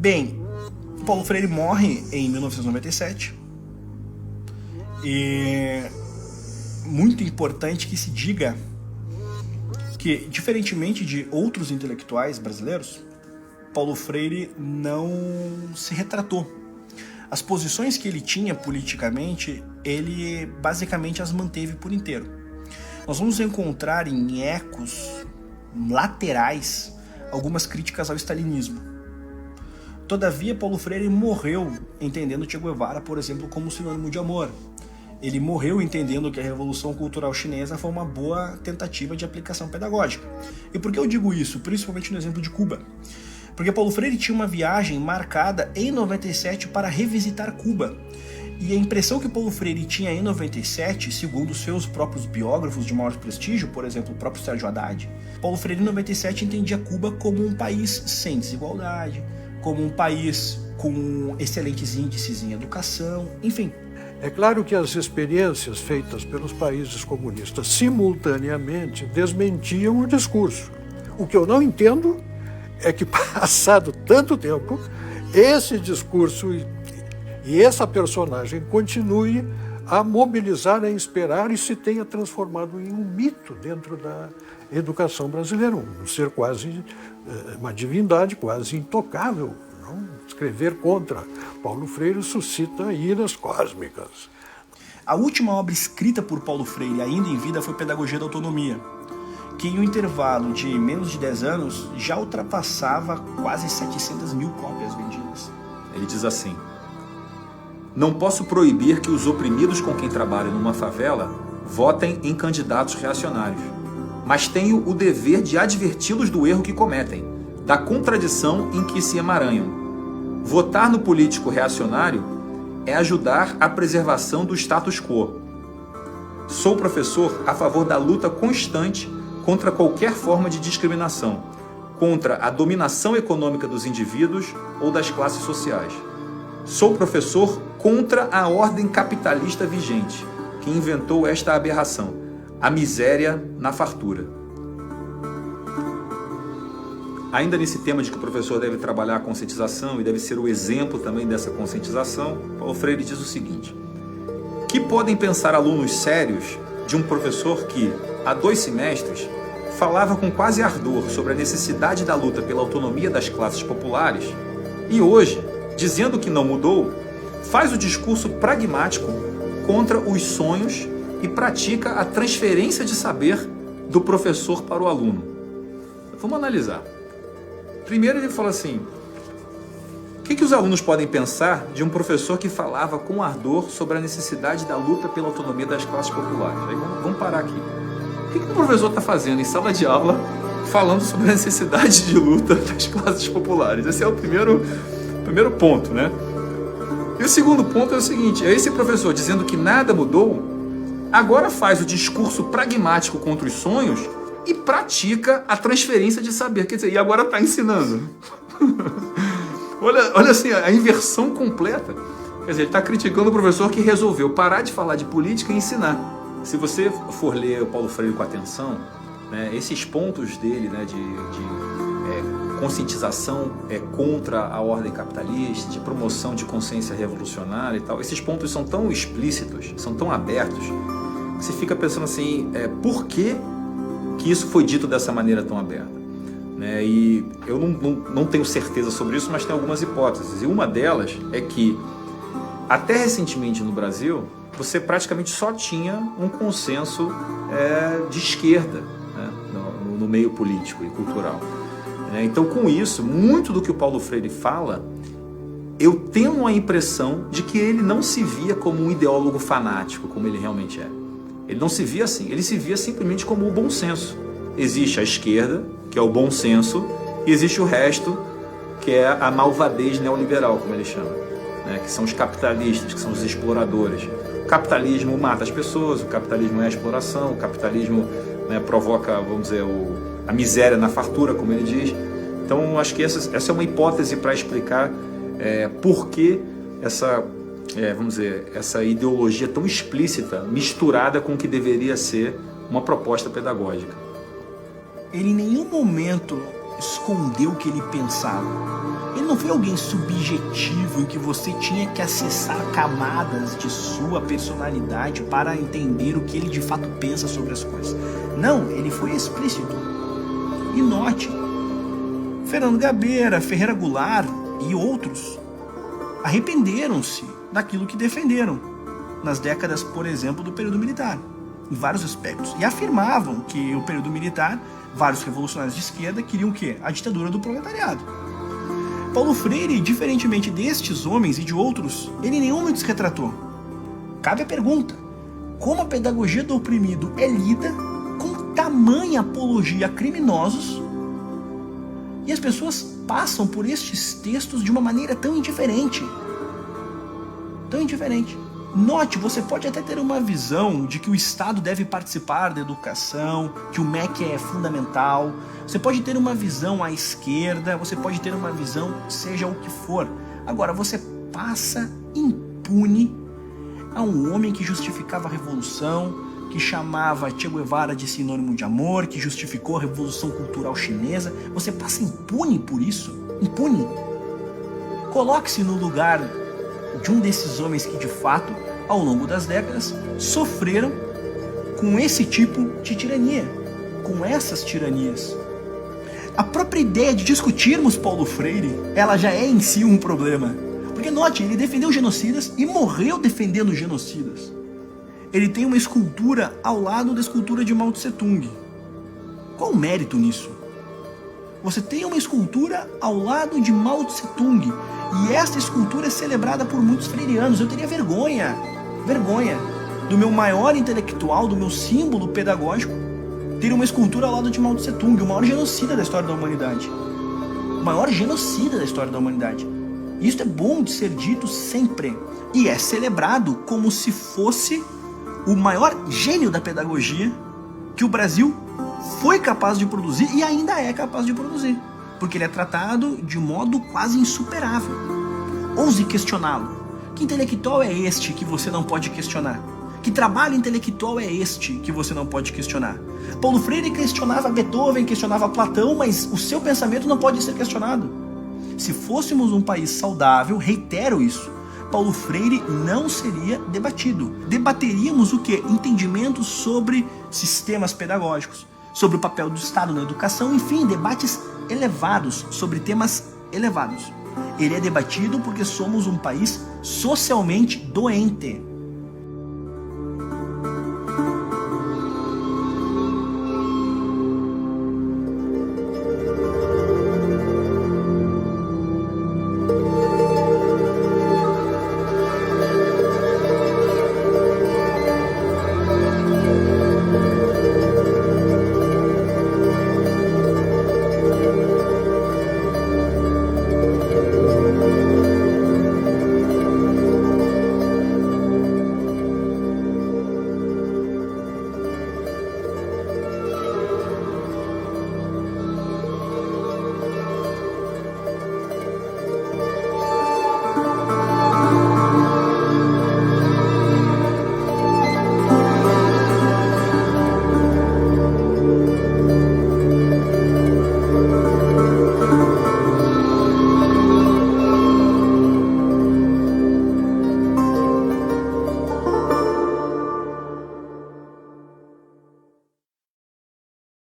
Bem, Paulo Freire morre em 1997 e muito importante que se diga que, diferentemente de outros intelectuais brasileiros, Paulo Freire não se retratou. As posições que ele tinha politicamente, ele basicamente as manteve por inteiro. Nós vamos encontrar em ecos laterais algumas críticas ao stalinismo. Todavia, Paulo Freire morreu entendendo Che Guevara, por exemplo, como sinônimo de amor. Ele morreu entendendo que a Revolução Cultural Chinesa foi uma boa tentativa de aplicação pedagógica. E por que eu digo isso? Principalmente no exemplo de Cuba. Porque Paulo Freire tinha uma viagem marcada em 97 para revisitar Cuba. E a impressão que Paulo Freire tinha em 97, segundo seus próprios biógrafos de maior prestígio, por exemplo, o próprio Sérgio Haddad, Paulo Freire em 97 entendia Cuba como um país sem desigualdade, como um país com excelentes índices em educação, enfim. É claro que as experiências feitas pelos países comunistas simultaneamente desmentiam o discurso. O que eu não entendo é que, passado tanto tempo, esse discurso e essa personagem continue a mobilizar, a inspirar e se tenha transformado em um mito dentro da educação brasileira, um ser quase, uma divindade quase intocável. Não? Escrever contra Paulo Freire suscita iras cósmicas. A última obra escrita por Paulo Freire, ainda em vida, foi Pedagogia da Autonomia, que em um intervalo de menos de 10 anos já ultrapassava quase 700 mil cópias vendidas. Ele diz assim: não posso proibir que os oprimidos com quem trabalho numa favela votem em candidatos reacionários, mas tenho o dever de adverti-los do erro que cometem, da contradição em que se emaranham. Votar no político reacionário é ajudar a preservação do status quo. Sou professor a favor da luta constante contra qualquer forma de discriminação, contra a dominação econômica dos indivíduos ou das classes sociais. Sou professor contra a ordem capitalista vigente, que inventou esta aberração, a miséria na fartura. Ainda nesse tema de que o professor deve trabalhar a conscientização e deve ser o exemplo também dessa conscientização, Paulo Freire diz o seguinte: que podem pensar alunos sérios de um professor que, há 2 semestres, falava com quase ardor sobre a necessidade da luta pela autonomia das classes populares e hoje, dizendo que não mudou, faz o discurso pragmático contra os sonhos e pratica a transferência de saber do professor para o aluno? Vamos analisar. Primeiro ele fala assim: o que os alunos podem pensar de um professor que falava com ardor sobre a necessidade da luta pela autonomia das classes populares? Aí vamos parar aqui. O que o professor está fazendo em sala de aula falando sobre a necessidade de luta das classes populares? Esse é o primeiro ponto, né? E o segundo ponto é o seguinte: é esse professor dizendo que nada mudou, agora faz o discurso pragmático contra os sonhos e pratica a transferência de saber. Quer dizer, e agora está ensinando. olha assim, a inversão completa. Quer dizer, ele está criticando o professor que resolveu parar de falar de política e ensinar. Se você for ler o Paulo Freire com atenção, né, esses pontos dele, né, de conscientização contra a ordem capitalista, de promoção de consciência revolucionária e tal, esses pontos são tão explícitos, são tão abertos, que você fica pensando assim, por que isso foi dito dessa maneira tão aberta? Né? E eu não tenho certeza sobre isso, mas tem algumas hipóteses. E uma delas é que, até recentemente no Brasil, você praticamente só tinha um consenso de esquerda, né, no meio político e cultural. Então, com isso, muito do que o Paulo Freire fala, eu tenho a impressão de que ele não se via como um ideólogo fanático, como ele realmente é. Ele não se via assim, ele se via simplesmente como o bom senso. Existe a esquerda, que é o bom senso, e existe o resto, que é a malvadez neoliberal, como ele chama, né? Que são os capitalistas, que são os exploradores. O capitalismo mata as pessoas, o capitalismo é a exploração, o capitalismo, né, provoca, vamos dizer, a miséria na fartura, como ele diz. Então, acho que essa é uma hipótese para explicar por que vamos dizer, essa ideologia tão explícita, misturada com o que deveria ser uma proposta pedagógica. Ele em nenhum momento esconder o que ele pensava. Ele não foi alguém subjetivo em que você tinha que acessar camadas de sua personalidade para entender o que ele de fato pensa sobre as coisas. Não, ele foi explícito. E note, Fernando Gabeira, Ferreira Goulart e outros arrependeram-se daquilo que defenderam nas décadas, por exemplo, do período militar, em vários aspectos, e afirmavam que o período militar, vários revolucionários de esquerda queriam o quê? A ditadura do proletariado. Paulo Freire, diferentemente destes homens e de outros, ele em nenhum momento se retratou. Cabe a pergunta: como a pedagogia do oprimido é lida com tamanha apologia a criminosos e as pessoas passam por estes textos de uma maneira tão indiferente? Tão indiferente. Note, você pode até ter uma visão de que o Estado deve participar da educação, que o MEC é fundamental. Você pode ter uma visão à esquerda, você pode ter uma visão seja o que for. Agora, você passa impune a um homem que justificava a revolução, que chamava Che Guevara de sinônimo de amor, que justificou a Revolução Cultural Chinesa. Você passa impune por isso? Impune? Coloque-se no lugar de um desses homens que de fato, ao longo das décadas, sofreram com esse tipo de tirania, com essas tiranias. A própria ideia de discutirmos Paulo Freire, ela já é em si um problema. Porque note, ele defendeu genocidas e morreu defendendo genocidas. Ele tem uma escultura ao lado da escultura de Mao Tse Tung. Qual o mérito nisso? Você tem uma escultura ao lado de Mao Tse Tung, e esta escultura é celebrada por muitos freirianos. Eu teria vergonha do meu maior intelectual, do meu símbolo pedagógico, ter uma escultura ao lado de Mao Tse Tung, o maior genocida da história da humanidade. O maior genocida da história da humanidade. Isso é bom de ser dito sempre. E é celebrado como se fosse o maior gênio da pedagogia que o Brasil foi capaz de produzir e ainda é capaz de produzir. Porque ele é tratado de modo quase insuperável. Ouse questioná-lo. Que intelectual é este que você não pode questionar? Que trabalho intelectual é este que você não pode questionar? Paulo Freire questionava Beethoven, questionava Platão, mas o seu pensamento não pode ser questionado. Se fôssemos um país saudável, reitero isso, Paulo Freire não seria debatido. Debateríamos o quê? Entendimentos sobre sistemas pedagógicos, sobre o papel do Estado na educação, enfim, debates elevados sobre temas elevados. Ele é debatido porque somos um país socialmente doente.